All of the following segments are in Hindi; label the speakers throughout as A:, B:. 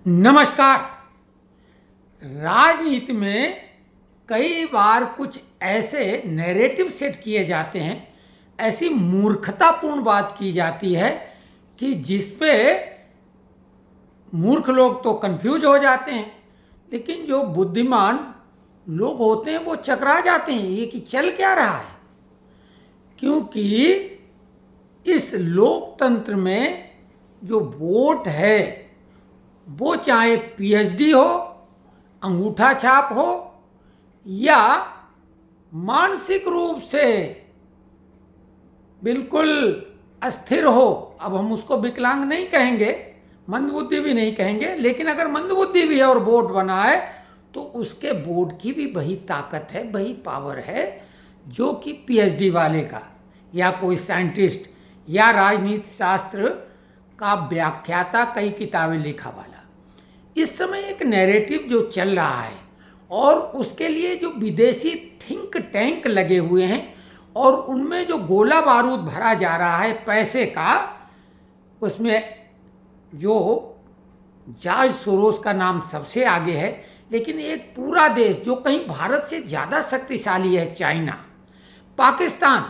A: नमस्कार। राजनीति में कई बार कुछ ऐसे नैरेटिव सेट किए जाते हैं, ऐसी मूर्खतापूर्ण बात की जाती है कि जिस पे मूर्ख लोग तो कंफ्यूज हो जाते हैं, लेकिन जो बुद्धिमान लोग होते हैं वो चकरा जाते हैं ये कि चल क्या रहा है। क्योंकि इस लोकतंत्र में जो वोट है वो चाहे पीएचडी हो, अंगूठा छाप हो या मानसिक रूप से बिल्कुल अस्थिर हो। अब हम उसको विकलांग नहीं कहेंगे, मंदबुद्धि भी नहीं कहेंगे, लेकिन अगर मंदबुद्धि भी है और वोट बना है तो उसके वोट की भी वही ताकत है, वही पावर है जो कि पीएचडी वाले का या कोई साइंटिस्ट या राजनीति शास्त्र का व्याख्याता, कई किताबें लिखा वाला। इस समय एक नैरेटिव जो चल रहा है और उसके लिए जो विदेशी थिंक टैंक लगे हुए हैं और उनमें जो गोला बारूद भरा जा रहा है पैसे का, उसमें जो जॉर्ज सोरोस का नाम सबसे आगे है, लेकिन एक पूरा देश जो कहीं भारत से ज़्यादा शक्तिशाली है, चाइना, पाकिस्तान,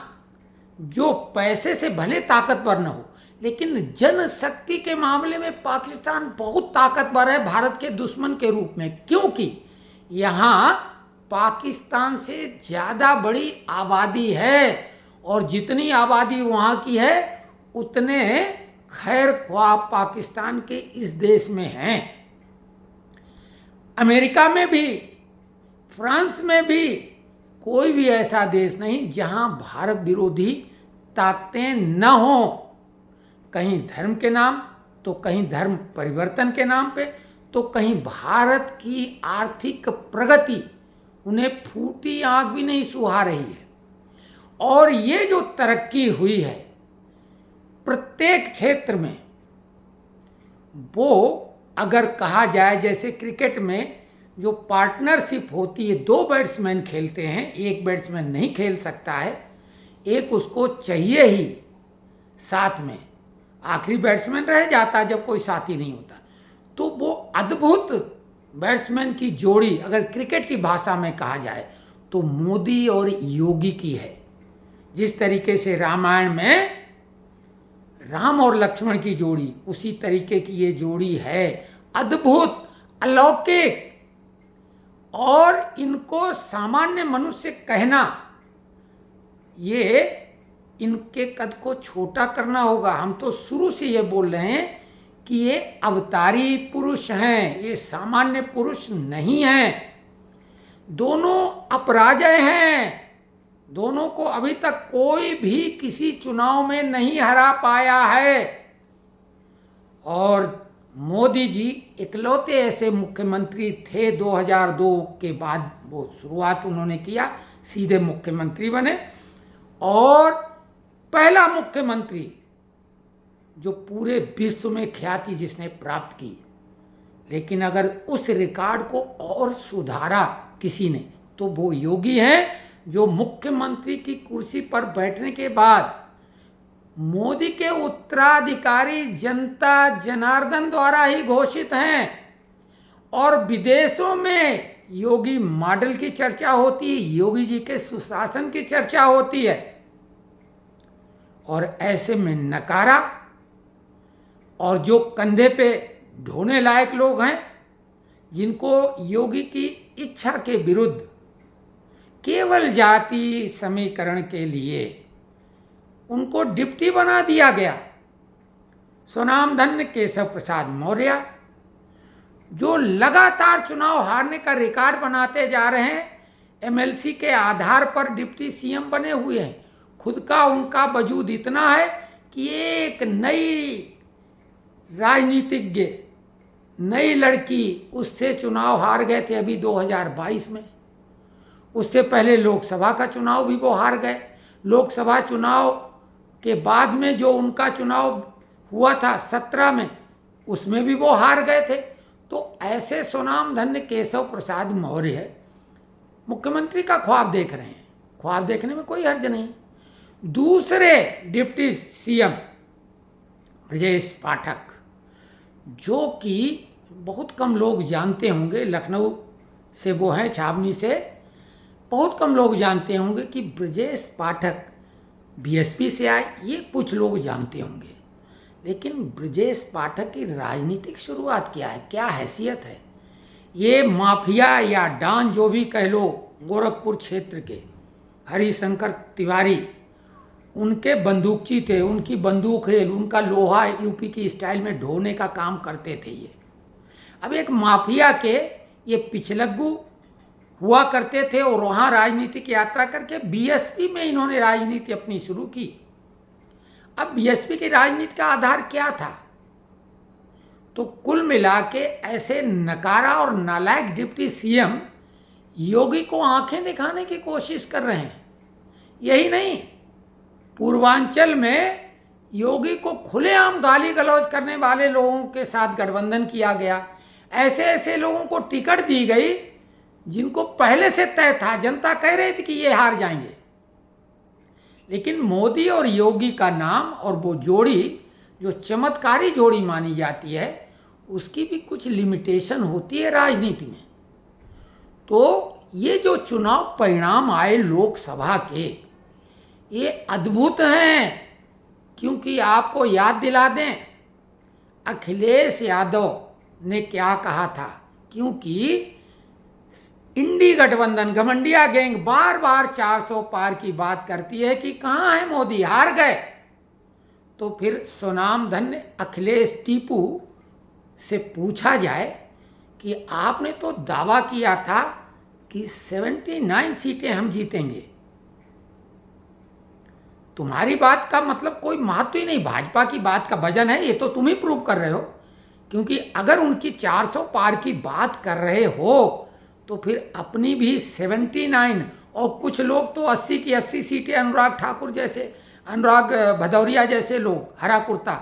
A: जो पैसे से भले ताकतवर न हो लेकिन जनशक्ति के मामले में पाकिस्तान बहुत ताकतवर है भारत के दुश्मन के रूप में। क्योंकि यहाँ पाकिस्तान से ज़्यादा बड़ी आबादी है और जितनी आबादी वहाँ की है उतने खैर ख्वाह पाकिस्तान के इस देश में हैं। अमेरिका में भी, फ्रांस में भी कोई भी ऐसा देश नहीं जहाँ भारत विरोधी ताकतें न हों। कहीं धर्म के नाम तो कहीं धर्म परिवर्तन के नाम पे तो कहीं भारत की आर्थिक प्रगति उन्हें फूटी आंख भी नहीं सुहा रही है। और ये जो तरक्की हुई है प्रत्येक क्षेत्र में, वो अगर कहा जाए जैसे क्रिकेट में जो पार्टनरशिप होती है, दो बैट्समैन खेलते हैं, एक बैट्समैन नहीं खेल सकता है, एक उसको चाहिए ही साथ में, आखिरी बैट्समैन रह जाता जब कोई साथी नहीं होता। तो वो अद्भुत बैट्समैन की जोड़ी अगर क्रिकेट की भाषा में कहा जाए तो मोदी और योगी की है। जिस तरीके से रामायण में राम और लक्ष्मण की जोड़ी, उसी तरीके की ये जोड़ी है, अद्भुत, अलौकिक। और इनको सामान्य मनुष्य कहना, ये इनके कद को छोटा करना होगा। हम तो शुरू से ये बोल रहे हैं कि ये अवतारी पुरुष हैं, ये सामान्य पुरुष नहीं हैं। दोनों अपराजय हैं, दोनों को अभी तक कोई भी किसी चुनाव में नहीं हरा पाया है। और मोदी जी इकलौते ऐसे मुख्यमंत्री थे 2002 के बाद, वो शुरुआत उन्होंने किया, सीधे मुख्यमंत्री बने और पहला मुख्यमंत्री जो पूरे विश्व में ख्याति जिसने प्राप्त की। लेकिन अगर उस रिकॉर्ड को और सुधारा किसी ने तो वो योगी हैं, जो मुख्यमंत्री की कुर्सी पर बैठने के बाद मोदी के उत्तराधिकारी जनता जनार्दन द्वारा ही घोषित हैं। और विदेशों में योगी मॉडल की चर्चा होती है, योगी जी के सुशासन की चर्चा होती है। और ऐसे में नकारा, और जो कंधे पे ढोने लायक लोग हैं, जिनको योगी की इच्छा के विरुद्ध केवल जाति समीकरण के लिए उनको डिप्टी बना दिया गया, स्वनामधन्य केशव प्रसाद मौर्य, जो लगातार चुनाव हारने का रिकॉर्ड बनाते जा रहे हैं, एमएलसी के आधार पर डिप्टी सीएम बने हुए हैं। खुद का उनका वजूद इतना है कि एक नई राजनीतिज्ञ, नई लड़की, उससे चुनाव हार गए थे अभी 2022 में। उससे पहले लोकसभा का चुनाव भी वो हार गए। लोकसभा चुनाव के बाद में जो उनका चुनाव हुआ था 17 में, उसमें भी वो हार गए थे। तो ऐसे स्वनामधन्य केशव प्रसाद मौर्य मुख्यमंत्री का ख्वाब देख रहे हैं। ख्वाब देखने में कोई हर्ज नहीं। दूसरे डिप्टी सीएम ब्रजेश पाठक, जो कि बहुत कम लोग जानते होंगे, लखनऊ से वो हैं, छावनी से, बहुत कम लोग जानते होंगे कि ब्रजेश पाठक बीएसपी से आए, ये कुछ लोग जानते होंगे। लेकिन ब्रजेश पाठक की राजनीतिक शुरुआत क्या है, क्या हैसियत है? ये माफिया या डॉन जो भी कह लो, गोरखपुर क्षेत्र के हरिशंकर तिवारी, उनके बंदूकची थे, उनकी बंदूक है, उनका लोहा यूपी की स्टाइल में ढोने का काम करते थे ये। अब एक माफिया के ये पिछलग्गू हुआ करते थे और वहाँ राजनीतिक यात्रा करके बीएसपी में इन्होंने राजनीति अपनी शुरू की। अब बीएसपी की राजनीति का आधार क्या था? तो कुल मिला के ऐसे नकारा और नालायक डिप्टी सीएम योगी को आंखें दिखाने की कोशिश कर रहे हैं। यही नहीं, पूर्वांचल में योगी को खुलेआम गाली गलौज करने वाले लोगों के साथ गठबंधन किया गया। ऐसे ऐसे लोगों को टिकट दी गई जिनको पहले से तय था, जनता कह रही थी कि ये हार जाएंगे। लेकिन मोदी और योगी का नाम और वो जोड़ी जो चमत्कारी जोड़ी मानी जाती है, उसकी भी कुछ लिमिटेशन होती है राजनीति में। तो ये जो चुनाव परिणाम आए लोकसभा के, ये अद्भुत हैं। क्योंकि आपको याद दिला दें, अखिलेश यादव ने क्या कहा था, क्योंकि इंडी गठबंधन घमंडिया गैंग बार बार 400 पार की बात करती है कि कहाँ है मोदी, हार गए। तो फिर सुनाम धन्य अखिलेश टीपू से पूछा जाए कि आपने तो दावा किया था कि 79 सीटें हम जीतेंगे, तुम्हारी बात का मतलब कोई महत्व ही नहीं, भाजपा की बात का वजन है, ये तो तुम ही प्रूव कर रहे हो। क्योंकि अगर उनकी 400 पार की बात कर रहे हो तो फिर अपनी भी 79, और कुछ लोग तो 80 की 80 सीटें, अनुराग ठाकुर जैसे, अनुराग भदौरिया जैसे लोग, हरा कुर्ता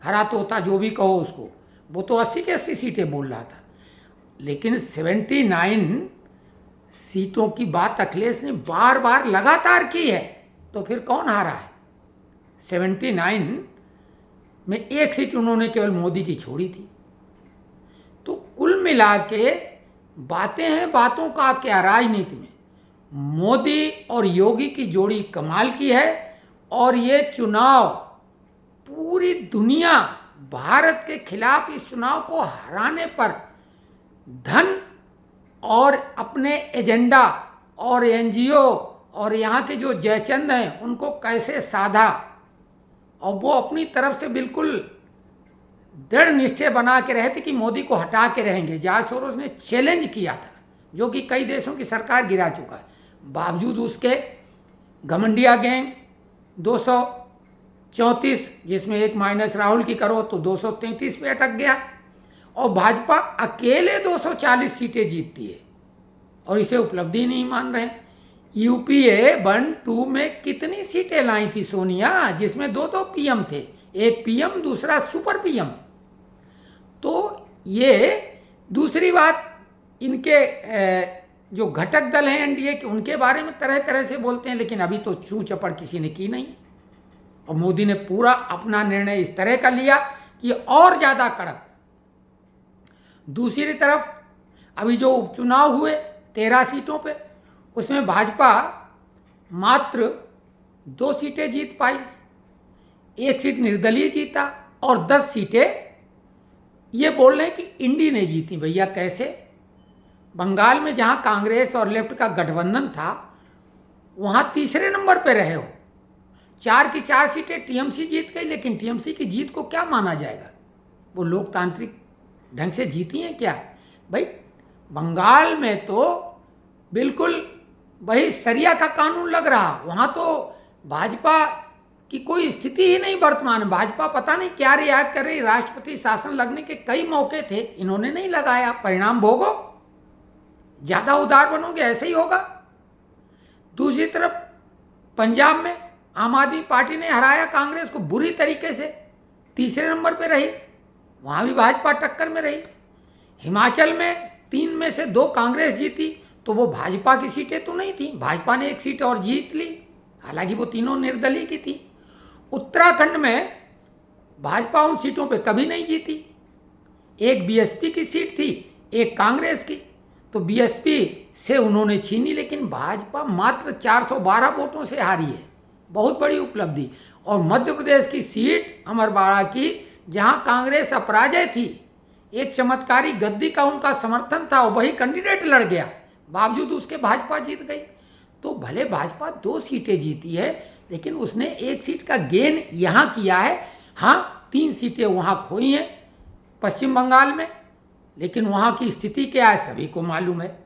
A: हरा तोता जो भी कहो उसको, वो तो 80 की 80 सीटें बोल रहा था। लेकिन 79 सीटों की बात अखिलेश ने बार बार लगातार की है, तो फिर कौन हारा है? 79 में एक सीट उन्होंने केवल मोदी की छोड़ी थी। तो कुल मिला के बातें हैं, बातों का क्या, राजनीति में मोदी और योगी की जोड़ी कमाल की है। और ये चुनाव पूरी दुनिया भारत के खिलाफ इस चुनाव को हराने पर धन और अपने एजेंडा और एनजीओ और यहाँ के जो जयचंद हैं उनको कैसे साधा, और वो अपनी तरफ से बिल्कुल दृढ़ निश्चय बना के रहे थे कि मोदी को हटा के रहेंगे। जॉर्ज सोरोस ने चैलेंज किया था, जो कि कई देशों की सरकार गिरा चुका है। बावजूद उसके घमंडिया गैंग 234, जिसमें एक माइनस राहुल की करो तो 233 पे अटक गया, और भाजपा अकेले 240 सीटें जीतती है और इसे उपलब्धि नहीं मान रहे। यूपीए 1-2 में कितनी सीटें लाई थी सोनिया, जिसमें 2-2 पीएम थे, एक पीएम दूसरा सुपर पीएम। तो ये दूसरी बात, इनके जो घटक दल हैं एनडीए के, उनके बारे में तरह तरह से बोलते हैं, लेकिन अभी तो चूं चपड़ किसी ने की नहीं। और मोदी ने पूरा अपना निर्णय इस तरह का लिया कि और ज़्यादा कड़क। दूसरी तरफ अभी जो उपचुनाव हुए 13 सीटों पे, उसमें भाजपा मात्र 2 सीटें जीत पाई, 1 सीट निर्दलीय जीता, और 10 सीटें ये बोल रहे हैं कि इंडी ने जीती। भैया कैसे? बंगाल में जहां कांग्रेस और लेफ्ट का गठबंधन था, वहां तीसरे नंबर पे रहे हो, 4 की 4 सीटें टीएमसी जीत गई। लेकिन टीएमसी की जीत को क्या माना जाएगा? वो लोकतांत्रिक ढंग से जीती हैं क्या? भाई बंगाल में तो बिल्कुल वही सरिया का कानून लग रहा, वहाँ तो भाजपा की कोई स्थिति ही नहीं वर्तमान। भाजपा पता नहीं क्या रियायत कर रही, राष्ट्रपति शासन लगने के कई मौके थे, इन्होंने नहीं लगाया। परिणाम भोगो, ज़्यादा उदार बनोगे ऐसे ही होगा। दूसरी तरफ पंजाब में आम आदमी पार्टी ने हराया कांग्रेस को बुरी तरीके से, तीसरे नंबर पे रही, वहाँ भी भाजपा टक्कर में रही। हिमाचल में 3 में से 2 कांग्रेस जीती, तो वो भाजपा की सीटें तो नहीं थी, भाजपा ने 1 सीट और जीत ली, हालांकि वो तीनों निर्दलीय की थी। उत्तराखंड में भाजपा उन सीटों पे कभी नहीं जीती, एक बीएसपी की सीट थी, एक कांग्रेस की। तो बीएसपी से उन्होंने छीनी, लेकिन भाजपा मात्र 412 वोटों से हारी है, बहुत बड़ी उपलब्धि। और मध्य प्रदेश की सीट अमरवाड़ा की, जहां कांग्रेस अपराजय थी, एक चमत्कारी गद्दी का उनका समर्थन था और वही कैंडिडेट लड़ गया, बावजूद उसके भाजपा जीत गई। तो भले भाजपा 2 सीटें जीती है, लेकिन उसने 1 सीट का गेन यहाँ किया है। हाँ, 3 सीटें वहाँ खोई हैं पश्चिम बंगाल में, लेकिन वहाँ की स्थिति क्या है सभी को मालूम है।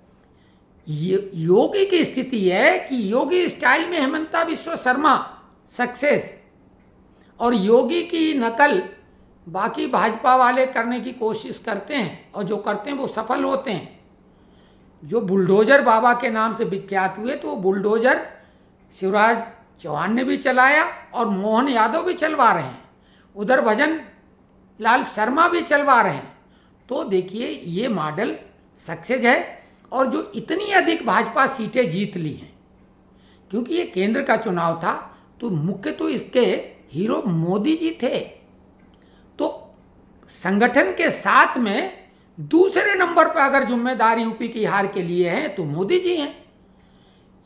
A: योगी की स्थिति है कि योगी स्टाइल में हेमंता बिश्व शर्मा सक्सेस, और योगी की नकल बाकी भाजपा वाले करने की कोशिश करते हैं, और जो करते हैं वो सफल होते हैं। जो बुलडोजर बाबा के नाम से विख्यात हुए, तो वो बुलडोजर शिवराज चौहान ने भी चलाया और मोहन यादव भी चलवा रहे हैं, उधर भजन लाल शर्मा भी चलवा रहे हैं। तो देखिए ये मॉडल सक्सेस है। और जो इतनी अधिक भाजपा सीटें जीत ली हैं, क्योंकि ये केंद्र का चुनाव था, तो मुख्य तो इसके हीरो मोदी जी थे। तो संगठन के साथ में दूसरे नंबर पर अगर जिम्मेदार यूपी की हार के लिए है तो मोदी जी हैं।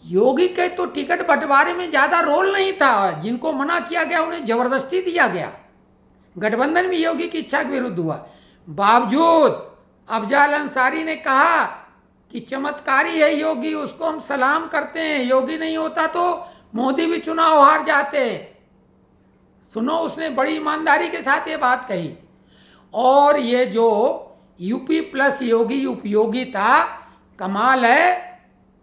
A: योगी के तो टिकट बंटवारे में ज़्यादा रोल नहीं था, जिनको मना किया गया उन्हें जबरदस्ती दिया गया। गठबंधन भी योगी की इच्छा के विरुद्ध हुआ। बावजूद अफजाल अंसारी ने कहा कि चमत्कारी है योगी, उसको हम सलाम करते हैं, योगी नहीं होता तो मोदी भी चुनाव हार जाते। सुनो, उसने बड़ी ईमानदारी के साथ ये बात कही। और ये जो यूपी प्लस योगी उपयोगी था, कमाल है।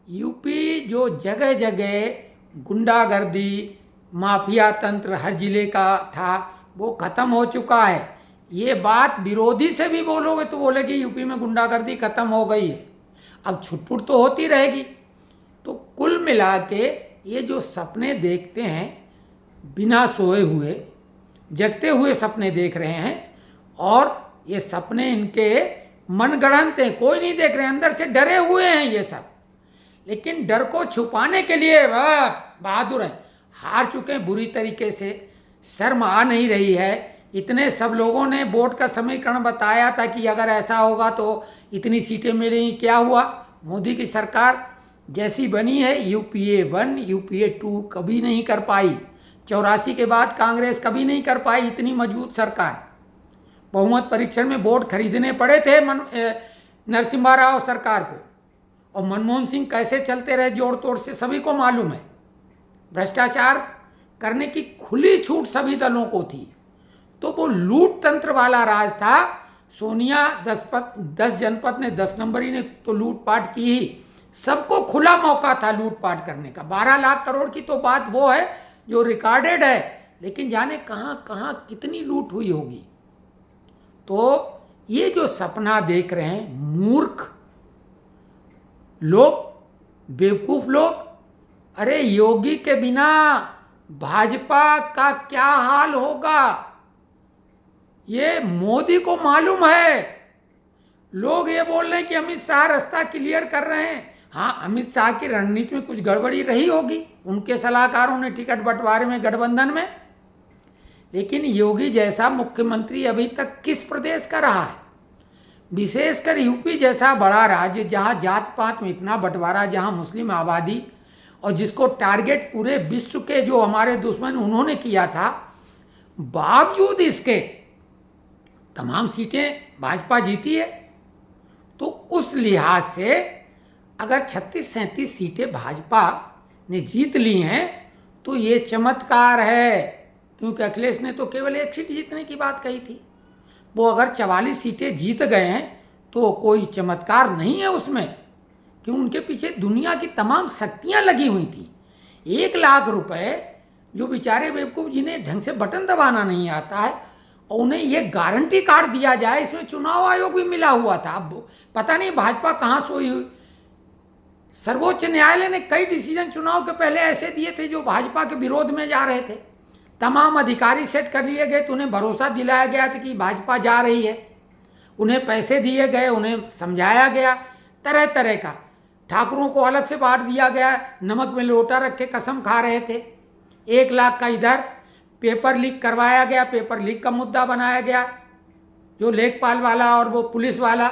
A: यूपी जो जगह जगह गुंडागर्दी माफिया तंत्र हर जिले का था, वो खत्म हो चुका है। ये बात विरोधी से भी बोलोगे तो बोलेगी यूपी में गुंडागर्दी खत्म हो गई है, अब छुटपुट तो होती रहेगी। तो कुल मिला के ये जो सपने देखते हैं, बिना सोए हुए जगते हुए सपने देख रहे हैं, और ये सपने इनके मनगढ़ंत हैं, कोई नहीं देख रहे, अंदर से डरे हुए हैं ये सब। लेकिन डर को छुपाने के लिए वह बहादुर हैं, हार चुके हैं बुरी तरीके से, शर्म आ नहीं रही है। इतने सब लोगों ने वोट का समीकरण बताया था कि अगर ऐसा होगा तो इतनी सीटें मिलेंगी, क्या हुआ? मोदी की सरकार जैसी बनी है, यूपीए 1 यूपीए 2 कभी नहीं कर पाई। 84 के बाद कांग्रेस कभी नहीं कर पाई इतनी मजबूत सरकार। बहुमत परीक्षण में वोट खरीदने पड़े थे नरसिम्हा राव सरकार को, और मनमोहन सिंह कैसे चलते रहे जोड़ तोड़ से सभी को मालूम है। भ्रष्टाचार करने की खुली छूट सभी दलों को थी। तो वो लूट तंत्र वाला राज था। सोनिया 10 जनपद ने 10 नंबरी ने तो लूटपाट की ही, सबको खुला मौका था लूटपाट करने का। 12 लाख करोड़ की तो बात वो है जो रिकॉर्डेड है, लेकिन जाने कहाँ कहाँ कितनी लूट हुई होगी। तो ये जो सपना देख रहे हैं मूर्ख लोग, बेवकूफ लोग, अरे योगी के बिना भाजपा का क्या हाल होगा ये मोदी को मालूम है। लोग ये बोल रहे हैं कि अमित शाह रास्ता क्लियर कर रहे हैं। हाँ, अमित शाह की रणनीति में कुछ गड़बड़ी रही होगी, उनके सलाहकारों ने टिकट बंटवारे में गठबंधन में, लेकिन योगी जैसा मुख्यमंत्री अभी तक किस प्रदेश का रहा है? विशेषकर यूपी जैसा बड़ा राज्य जहाँ जात पात में इतना बंटवारा, जहाँ मुस्लिम आबादी, और जिसको टारगेट पूरे विश्व के जो हमारे दुश्मन उन्होंने किया था, बावजूद इसके तमाम सीटें भाजपा जीती है। तो उस लिहाज से अगर 36-37 सीटें भाजपा ने जीत ली हैं तो ये चमत्कार है, क्योंकि अखिलेश ने तो केवल 1 सीट जीतने की बात कही थी। वो अगर 44 सीटें जीत गए हैं तो कोई चमत्कार नहीं है उसमें, क्यों? उनके पीछे दुनिया की तमाम शक्तियां लगी हुई थी। 1 लाख रुपए जो बेचारे बेवकूफ़ जिन्हें ढंग से बटन दबाना नहीं आता है, और उन्हें ये गारंटी कार्ड दिया जाए, इसमें चुनाव आयोग भी मिला हुआ था। अब पता नहीं भाजपा कहाँ सोई हुई। सर्वोच्च न्यायालय ने कई डिसीजन चुनाव के पहले ऐसे दिए थे जो भाजपा के विरोध में जा रहे थे। तमाम अधिकारी सेट कर लिए गए तो उन्हें भरोसा दिलाया गया था कि भाजपा जा रही है, उन्हें पैसे दिए गए, उन्हें समझाया गया तरह तरह का। ठाकुरों को अलग से बांट दिया गया, नमक में लोटा रख के कसम खा रहे थे। 1 लाख का इधर पेपर लीक करवाया गया, पेपर लीक का मुद्दा बनाया गया। जो लेखपाल वाला और वो पुलिस वाला।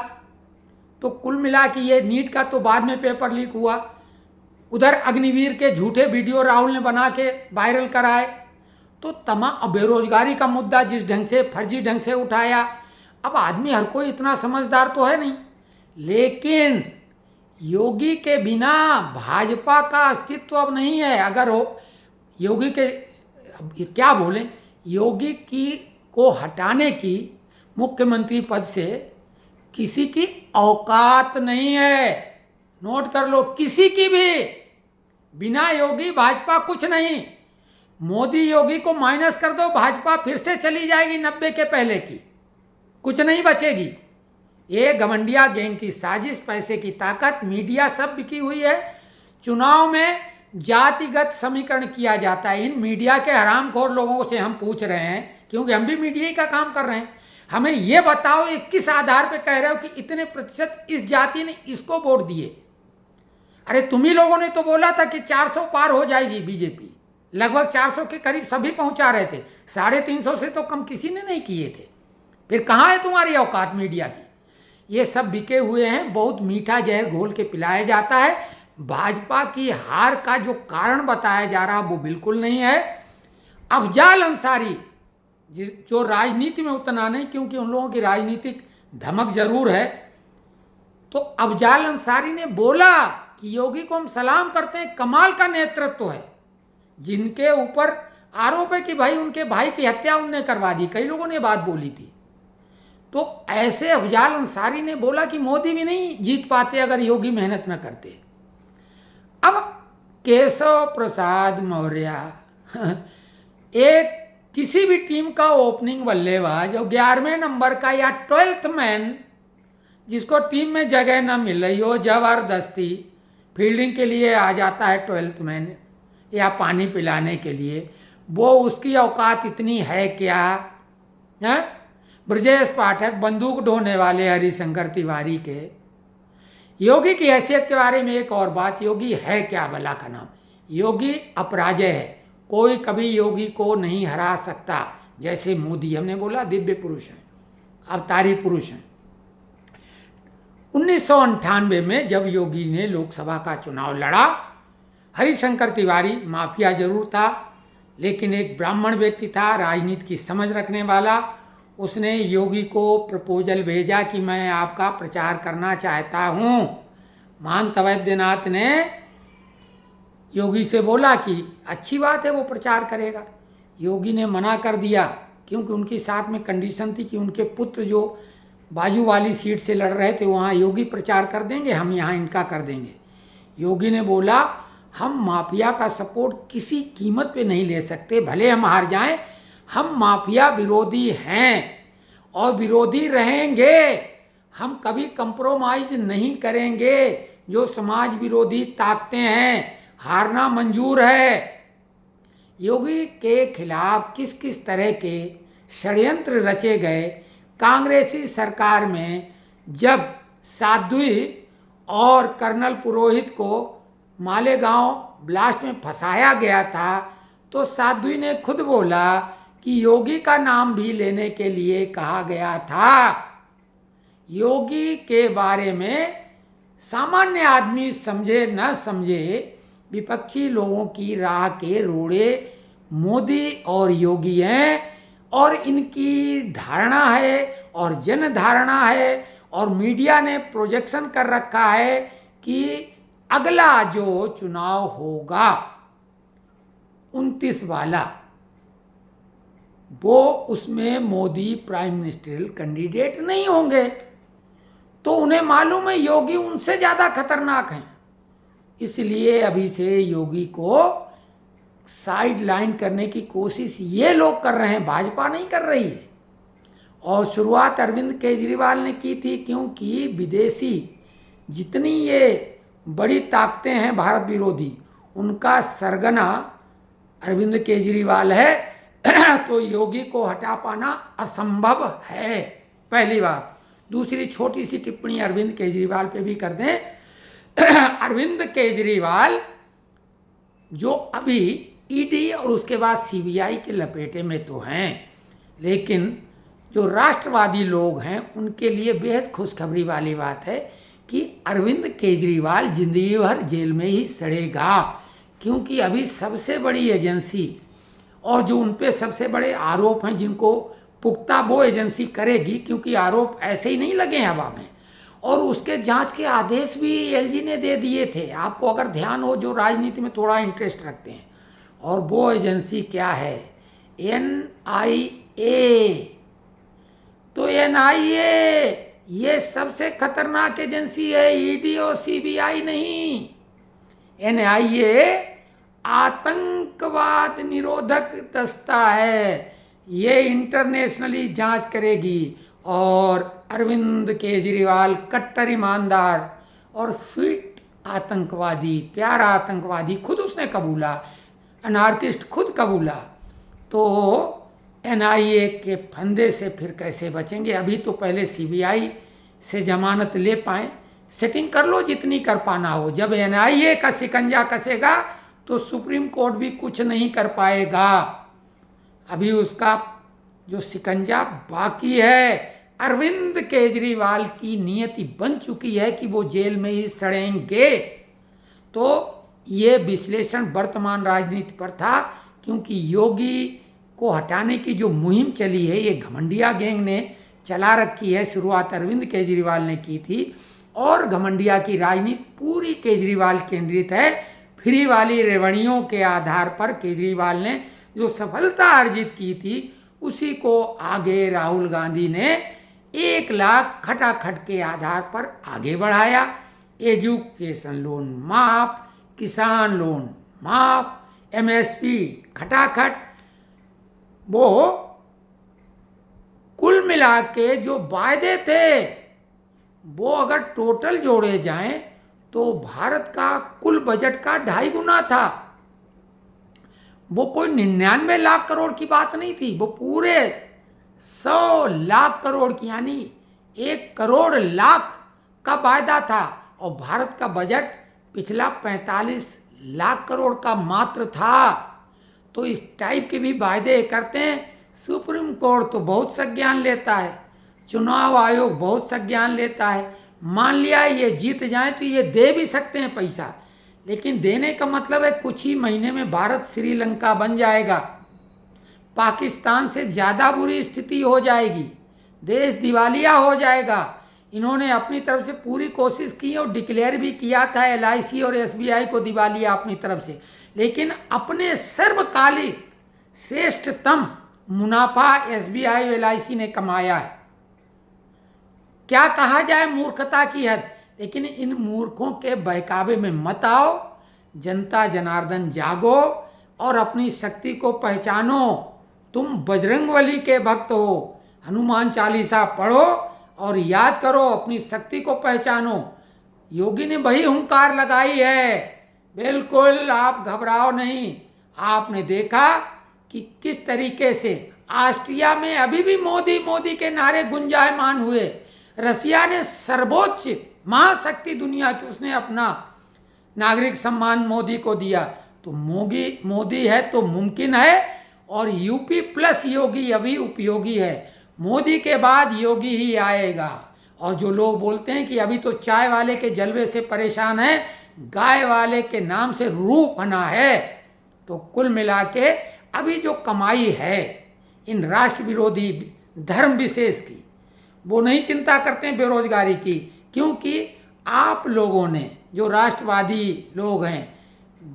A: तो कुल मिला कि ये नीट का तो बाद में पेपर लीक हुआ, उधर अग्निवीर के झूठे वीडियो राहुल ने बना के वायरल कराए। तो तमाम बेरोजगारी का मुद्दा जिस ढंग से फर्जी ढंग से उठाया। अब आदमी हर कोई इतना समझदार तो है नहीं, लेकिन योगी के बिना भाजपा का अस्तित्व अब नहीं है। अगर हो योगी के क्या बोलें, योगी की को हटाने की मुख्यमंत्री पद से किसी की औकात नहीं है। नोट कर लो, किसी की भी। बिना योगी भाजपा कुछ नहीं। मोदी योगी को माइनस कर दो, भाजपा फिर से चली जाएगी 90 के पहले की, कुछ नहीं बचेगी। ये घमंडिया गैंग की साजिश, पैसे की ताकत, मीडिया सब बिकी हुई है। चुनाव में जातिगत समीकरण किया जाता है। इन मीडिया के हरामखोर लोगों से हम पूछ रहे हैं, क्योंकि हम भी मीडिया ही का काम कर रहे हैं। हमें ये बताओ, ये किस आधार पे कह रहे हो कि इतने प्रतिशत इस जाति ने इसको वोट दिए? अरे तुम ही लोगों ने तो बोला था कि 400 पार हो जाएगी बीजेपी। लगभग 400 के करीब सभी पहुंचा रहे थे, 350 से तो कम किसी ने नहीं किए थे। फिर कहाँ है तुम्हारी औकात मीडिया की? ये सब बिके हुए हैं। बहुत मीठा जहर घोल के पिलाया जाता है। भाजपा की हार का जो कारण बताया जा रहा वो बिल्कुल नहीं है। अफजाल अंसारी जो राजनीति में उतना नहीं, क्योंकि उन लोगों की राजनीतिक धमक जरूर है। तो अफजाल अंसारी ने बोला कि योगी को हम सलाम करते हैं, कमाल का नेतृत्व है। जिनके ऊपर आरोप है कि भाई उनके भाई की हत्या उनने करवा दी, कई लोगों ने बात बोली थी। तो ऐसे अफजाल अंसारी ने बोला कि मोदी भी नहीं जीत पाते अगर योगी मेहनत न करते। अब केशव प्रसाद मौर्य एक किसी भी टीम का ओपनिंग बल्लेबाज और 11वें नंबर का या 12th मैन, जिसको टीम में जगह न मिल रही हो, जबरदस्ती फील्डिंग के लिए आ जाता है 12th मैन या पानी पिलाने के लिए। वो उसकी औकात इतनी है क्या? है ब्रजेश पाठक बंदूक ढोने वाले हरिशंकर तिवारी के। योगी की हैसियत के बारे में एक और बात, योगी है क्या भला का नाम? योगी अपराजय है, कोई कभी योगी को नहीं हरा सकता। जैसे मोदी, हमने बोला दिव्य पुरुष हैं, अवतारी पुरुष हैं। 1998 में जब योगी ने लोकसभा का चुनाव लड़ा, हरिशंकर तिवारी माफिया जरूर था, लेकिन एक ब्राह्मण व्यक्ति था, राजनीति की समझ रखने वाला। उसने योगी को प्रपोजल भेजा कि मैं आपका प्रचार करना चाहता हूँ। महंत वैद्यनाथ ने योगी से बोला कि अच्छी बात है, वो प्रचार करेगा। योगी ने मना कर दिया, क्योंकि उनकी साथ में कंडीशन थी कि उनके पुत्र जो बाजू वाली सीट से लड़ रहे थे वहाँ योगी प्रचार कर देंगे, हम यहाँ इनका कर देंगे। योगी ने बोला हम माफिया का सपोर्ट किसी कीमत पे नहीं ले सकते, भले हम हार जाएं, हम माफिया विरोधी हैं और विरोधी रहेंगे। हम कभी कंप्रोमाइज नहीं करेंगे। जो समाज विरोधी ताकतें हैं, हारना मंजूर है। योगी के खिलाफ किस किस तरह के षड्यंत्र रचे गए कांग्रेसी सरकार में। जब साध्वी और कर्नल पुरोहित को मालेगांव ब्लास्ट में फंसाया गया था, तो साध्वी ने खुद बोला कि योगी का नाम भी लेने के लिए कहा गया था। योगी के बारे में सामान्य आदमी समझे न समझे, विपक्षी लोगों की राह के रोड़े मोदी और योगी हैं, और इनकी धारणा है और जन धारणा है, और मीडिया ने प्रोजेक्शन कर रखा है कि अगला जो चुनाव होगा 29 वाला, वो उसमें मोदी प्राइम मिनिस्टरियल कैंडिडेट नहीं होंगे। तो उन्हें मालूम है योगी उनसे ज़्यादा खतरनाक हैं। इसलिए अभी से योगी को साइड लाइन करने की कोशिश ये लोग कर रहे हैं, भाजपा नहीं कर रही है। और शुरुआत अरविंद केजरीवाल ने की थी, क्योंकि विदेशी जितनी ये बड़ी ताकतें हैं भारत विरोधी, उनका सरगना अरविंद केजरीवाल है। तो योगी को हटा पाना असंभव है, पहली बात। दूसरी छोटी सी टिप्पणी अरविंद केजरीवाल पे भी कर दें। अरविंद केजरीवाल जो अभी ईडी और उसके बाद सीबीआई के लपेटे में तो हैं, लेकिन जो राष्ट्रवादी लोग हैं उनके लिए बेहद खुशखबरी वाली बात है कि अरविंद केजरीवाल जिंदगी भर जेल में ही सड़ेगा, क्योंकि अभी सबसे बड़ी एजेंसी और जो उन पे सबसे बड़े आरोप हैं जिनको पुख्ता वो एजेंसी करेगी, क्योंकि आरोप ऐसे ही नहीं लगे हैं हवा में, और उसके जांच के आदेश भी एलजी ने दे दिए थे। आपको अगर ध्यान हो जो राजनीति में थोड़ा इंटरेस्ट रखते हैं, और वो एजेंसी क्या है? एनआईए। तो एनआईए ये सबसे खतरनाक एजेंसी है, ईडी और सीबीआई नहीं। एनआईए आतंकवाद निरोधक दस्ता है, ये इंटरनेशनली जांच करेगी। और अरविंद केजरीवाल कट्टर ईमानदार और स्वीट आतंकवादी, प्यारा आतंकवादी, खुद उसने कबूला, अनार्किस्ट खुद कबूला। तो एनआईए के फंदे से फिर कैसे बचेंगे? अभी तो पहले सीबीआई से जमानत ले पाएं, सेटिंग कर लो जितनी कर पाना हो। जब एनआईए का शिकंजा कसेगा तो सुप्रीम कोर्ट भी कुछ नहीं कर पाएगा। अभी उसका जो शिकंजा बाकी है, अरविंद केजरीवाल की नियति बन चुकी है कि वो जेल में ही सड़ेंगे। तो ये विश्लेषण वर्तमान राजनीति पर था, क्योंकि योगी को हटाने की जो मुहिम चली है ये घमंडिया गैंग ने चला रखी है। शुरुआत अरविंद केजरीवाल ने की थी, और घमंडिया की राजनीति पूरी केजरीवाल केंद्रित है। फ्री वाली रेवड़ियों के आधार पर केजरीवाल ने जो सफलता अर्जित की थी उसी को आगे राहुल गांधी ने 1 लाख खटाखट के आधार पर आगे बढ़ाया। एजुकेशन लोन माफ, किसान लोन माफ, एमएसपी खटाखट। वो कुल मिला के जो वायदे थे वो अगर टोटल जोड़े जाएं तो भारत का कुल बजट का 2.5 गुना था। वो कोई 99 लाख करोड़ की बात नहीं थी, वो पूरे 100 लाख करोड़ की, यानी 1 करोड़ लाख का वायदा था। और भारत का बजट पिछला 45 लाख करोड़ का मात्र था। तो इस टाइप के भी वायदे करते हैं। सुप्रीम कोर्ट तो बहुत संज्ञान लेता है, चुनाव आयोग बहुत संज्ञान लेता है। मान लिया ये जीत जाए तो ये दे भी सकते हैं पैसा, लेकिन देने का मतलब है कुछ ही महीने में भारत श्रीलंका बन जाएगा, पाकिस्तान से ज़्यादा बुरी स्थिति हो जाएगी, देश दिवालिया हो जाएगा। इन्होंने अपनी तरफ से पूरी कोशिश की और डिक्लेयर भी किया था एलआईसी और एसबीआई को दिवालिया अपनी तरफ से, लेकिन अपने सर्वकालिक श्रेष्ठतम मुनाफा एसबीआई और एलआईसी ने कमाया है। क्या कहा जाए, मूर्खता की हद। लेकिन इन मूर्खों के बहकावे में मत आओ, जनता जनार्दन जागो और अपनी शक्ति को पहचानो। तुम बजरंगबली के भक्त हो, हनुमान चालीसा पढ़ो और याद करो, अपनी शक्ति को पहचानो। योगी ने वही हुंकार लगाई है, बिल्कुल आप घबराओ नहीं। आपने देखा कि किस तरीके से ऑस्ट्रिया में अभी भी मोदी मोदी के नारे गुंजायमान हुए। रसिया ने सर्वोच्च महाशक्ति दुनिया की, उसने अपना नागरिक सम्मान मोदी को दिया। तो मोदी है तो मुमकिन है, और यूपी प्लस योगी अभी उपयोगी है। मोदी के बाद योगी ही आएगा। और जो लोग बोलते हैं कि अभी तो चाय वाले के जलवे से परेशान है, गाय वाले के नाम से रूह बना है। तो कुल मिला के अभी जो कमाई है इन राष्ट्र विरोधी धर्म विशेष की, वो नहीं चिंता करते हैं बेरोजगारी की, क्योंकि आप लोगों ने, जो राष्ट्रवादी लोग हैं,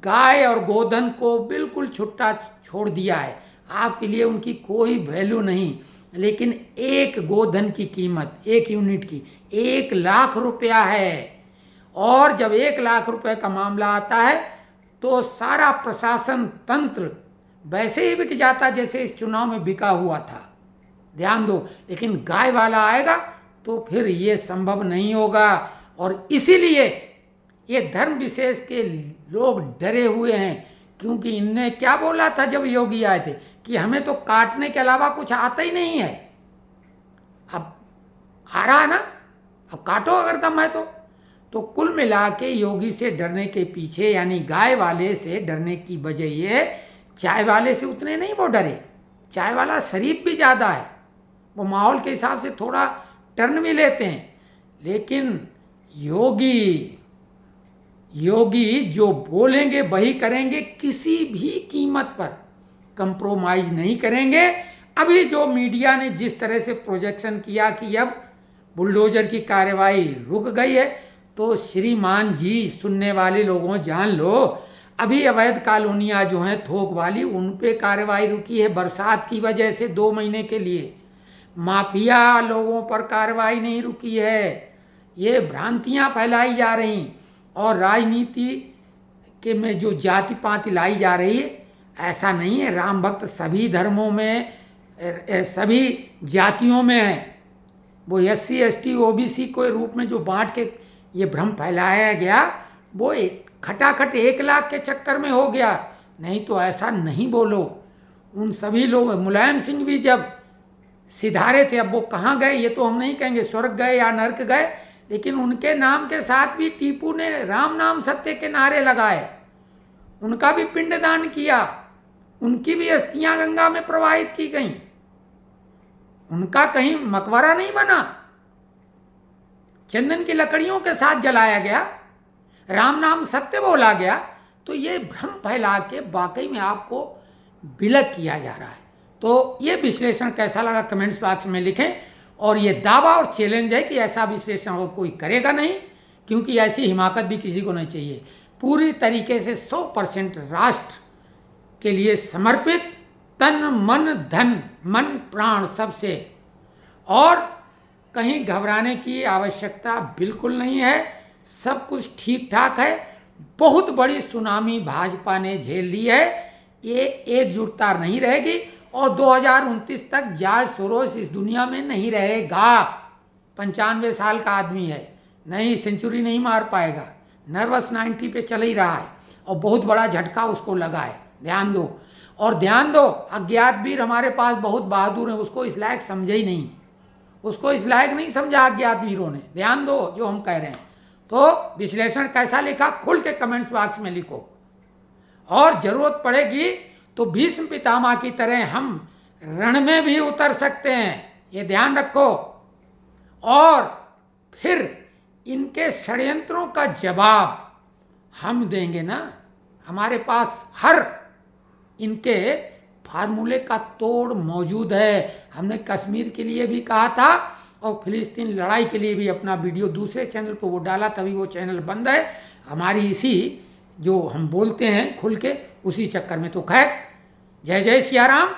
A: गाय और गोधन को बिल्कुल छुट्टा छोड़ दिया है। आपके लिए उनकी कोई वैल्यू नहीं। लेकिन एक गोधन की कीमत, 1 यूनिट की 1 लाख रुपया है। और जब 1 लाख रुपए का मामला आता है तो सारा प्रशासन तंत्र वैसे ही बिक जाता जैसे इस चुनाव में बिका हुआ था। ध्यान दो। लेकिन गाय वाला आएगा तो फिर ये संभव नहीं होगा। और इसीलिए ये धर्म विशेष के लोग डरे हुए हैं, क्योंकि इनने क्या बोला था जब योगी आए थे कि हमें तो काटने के अलावा कुछ आता ही नहीं है। अब आ रहा है ना, अब काटो अगर दम है तो कुल मिला के योगी से डरने के पीछे, यानी गाय वाले से डरने की वजह ये, चाय वाले से उतने नहीं वो डरे। चाय वाला शरीफ भी ज़्यादा है, वो माहौल के हिसाब से थोड़ा टर्न भी लेते हैं, लेकिन योगी जो बोलेंगे वही करेंगे, किसी भी कीमत पर कंप्रोमाइज नहीं करेंगे। अभी जो मीडिया ने जिस तरह से प्रोजेक्शन किया कि अब बुलडोजर की कार्रवाई रुक गई है, तो श्रीमान जी, सुनने वाले लोगों जान लो, अभी अवैध कॉलोनियाँ जो हैं थोक वाली, उन पे कार्रवाई रुकी है बरसात की वजह से 2 महीने के लिए। माफिया लोगों पर कार्रवाई नहीं रुकी है। ये भ्रांतियाँ फैलाई जा रही और राजनीति के में जो जाति पाति लाई जा रही है, ऐसा नहीं है। राम भक्त सभी धर्मों में, सभी जातियों में है। वो SC ST OBC के रूप में जो बांट के ये भ्रम फैलाया गया, वो खटाखट 1 लाख के चक्कर में हो गया। नहीं तो ऐसा नहीं बोलो। उन सभी लोग, मुलायम सिंह भी जब सिधारे थे, अब वो कहाँ गए ये तो हम नहीं कहेंगे, स्वर्ग गए या नर्क गए, लेकिन उनके नाम के साथ भी टीपू ने राम नाम सत्य के नारे लगाए, उनका भी पिंडदान किया, उनकी भी अस्थियां गंगा में प्रवाहित की गईं, उनका कहीं मकबरा नहीं बना, चंदन की लकड़ियों के साथ जलाया गया, राम नाम सत्य बोला गया। तो ये भ्रम फैला के वाकई में आपको विलग किया जा रहा है। तो ये विश्लेषण कैसा लगा कमेंट्स बॉक्स में लिखें। और ये दावा और चैलेंज है कि ऐसा विश्लेषण और कोई करेगा नहीं, क्योंकि ऐसी हिमाकत भी किसी को नहीं चाहिए। पूरी तरीके से 100% राष्ट्र के लिए समर्पित, तन मन धन, मन प्राण सबसे, और कहीं घबराने की आवश्यकता बिल्कुल नहीं है। सब कुछ ठीक ठाक है। बहुत बड़ी सुनामी भाजपा ने झेल ली है। ये एकजुटता नहीं रहेगी और 2029 तक जॉर्ज सोरोस इस दुनिया में नहीं रहेगा। 95 साल का आदमी है, नहीं सेंचुरी नहीं मार पाएगा। नर्वस 90 पे चल ही रहा है और बहुत बड़ा झटका उसको लगा है। ध्यान दो, और ध्यान दो, अज्ञात वीर हमारे पास बहुत बहादुर है, उसको इस लायक समझे ही नहीं, उसको इस लायक नहीं समझा अज्ञात वीरों ने। ध्यान दो जो हम कह रहे हैं। तो विश्लेषण कैसा लिखा खुल के कमेंट्स बॉक्स में लिखो, और जरूरत पड़ेगी तो भीष्म पितामह की तरह हम रण में भी उतर सकते हैं, ये ध्यान रखो। और फिर इनके षड्यंत्रों का जवाब हम देंगे ना। हमारे पास हर इनके फार्मूले का तोड़ मौजूद है। हमने कश्मीर के लिए भी कहा था और फिलिस्तीन लड़ाई के लिए भी अपना वीडियो दूसरे चैनल पर वो डाला, तभी वो चैनल बंद है। हमारी इसी जो हम बोलते हैं खुल के, उसी चक्कर में। तो खैर, जय जय सिया राम।